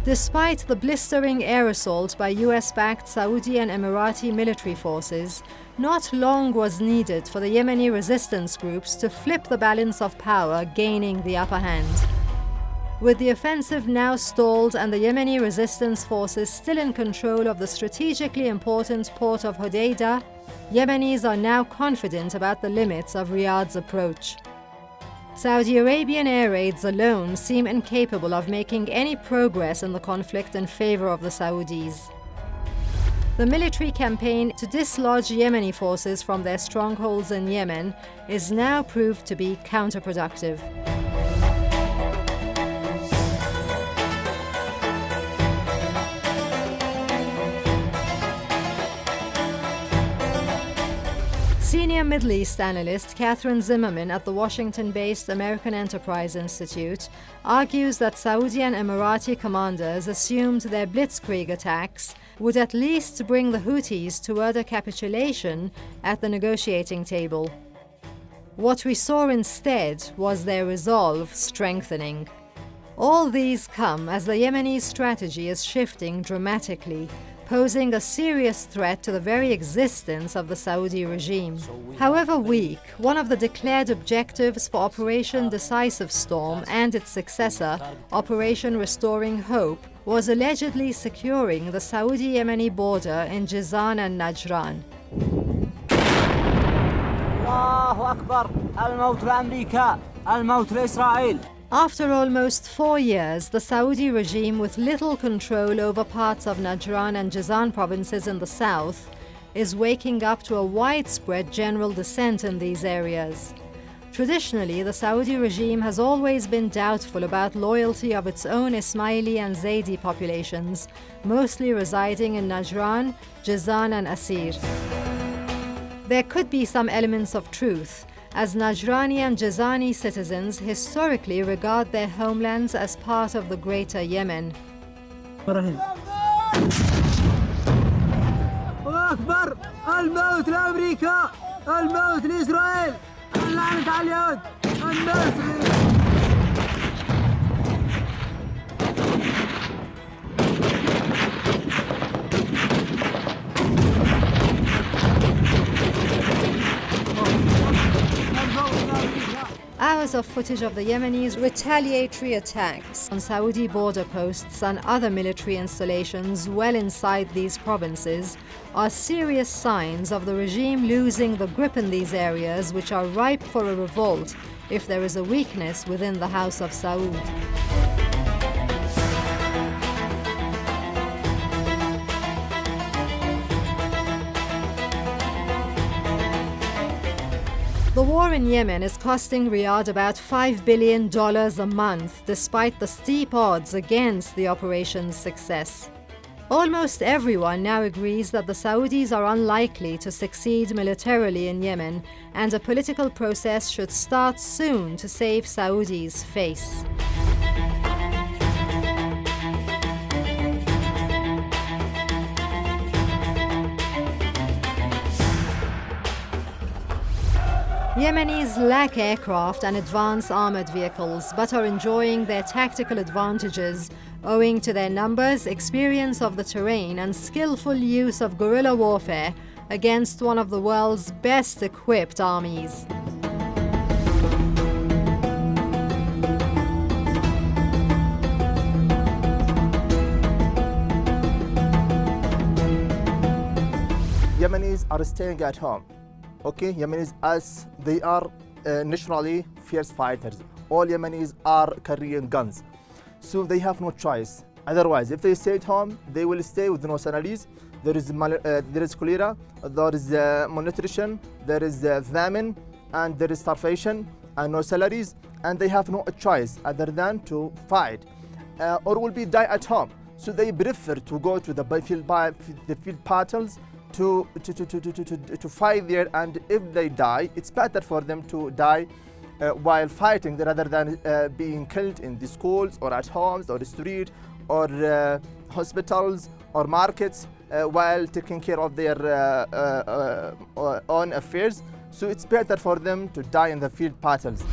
Despite the blistering air assault by US-backed Saudi and Emirati military forces, not long was needed for the Yemeni resistance groups to flip the balance of power, gaining the upper hand. With the offensive now stalled and the Yemeni resistance forces still in control of the strategically important port of Hodeidah, Yemenis are now confident about the limits of Riyadh's approach. Saudi Arabian air raids alone seem incapable of making any progress in the conflict in favor of the Saudis. The military campaign to dislodge Yemeni forces from their strongholds in Yemen is now proved to be counterproductive. Senior Middle East analyst Catherine Zimmerman at the Washington-based American Enterprise Institute argues that Saudi and Emirati commanders assumed their blitzkrieg attacks would at least bring the Houthis toward a capitulation at the negotiating table. What we saw instead was their resolve strengthening. All these come as the Yemeni strategy is shifting dramatically, posing a serious threat to the very existence of the Saudi regime. However weak, one of the declared objectives for Operation Decisive Storm and its successor, Operation Restoring Hope, was allegedly securing the Saudi-Yemeni border in Jizan and Najran. Allahu Akbar, al-Maut l'Amrika, al-Maut l'Israel. After almost 4 years, the Saudi regime, with little control over parts of Najran and Jizan provinces in the south, is waking up to a widespread general dissent in these areas. Traditionally, the Saudi regime has always been doubtful about loyalty of its own Ismaili and Zaydi populations, mostly residing in Najran, Jizan and Asir. There could be some elements of truth, as Najrani and Jizani citizens historically regard their homelands as part of the greater Yemen. أكبر الموت لأمريكا الموت لإسرائيل اللعنة على اليهود الموت. Hours of footage of the Yemenis' retaliatory attacks on Saudi border posts and other military installations well inside these provinces are serious signs of the regime losing the grip in these areas, which are ripe for a revolt if there is a weakness within the House of Saud. The war in Yemen is costing Riyadh about $5 billion a month, despite the steep odds against the operation's success. Almost everyone now agrees that the Saudis are unlikely to succeed militarily in Yemen, and a political process should start soon to save Saudi's face. Yemenis lack aircraft and advanced armored vehicles, but are enjoying their tactical advantages owing to their numbers, experience of the terrain, and skillful use of guerrilla warfare against one of the world's best equipped armies. Yemenis are staying at home. Okay, Yemenis, as they are naturally fierce fighters. All Yemenis are carrying guns, so they have no choice. Otherwise, if they stay at home, they will stay with no salaries. There is cholera, there is malnutrition, there is famine, and there is starvation, and no salaries, and they have no choice other than to fight, or will be die at home. So they prefer to go to the field battles to fight there, and if they die, it's better for them to die while fighting rather than being killed in the schools or at homes or the street or hospitals or markets while taking care of their own affairs. So it's better for them to die in the field battles.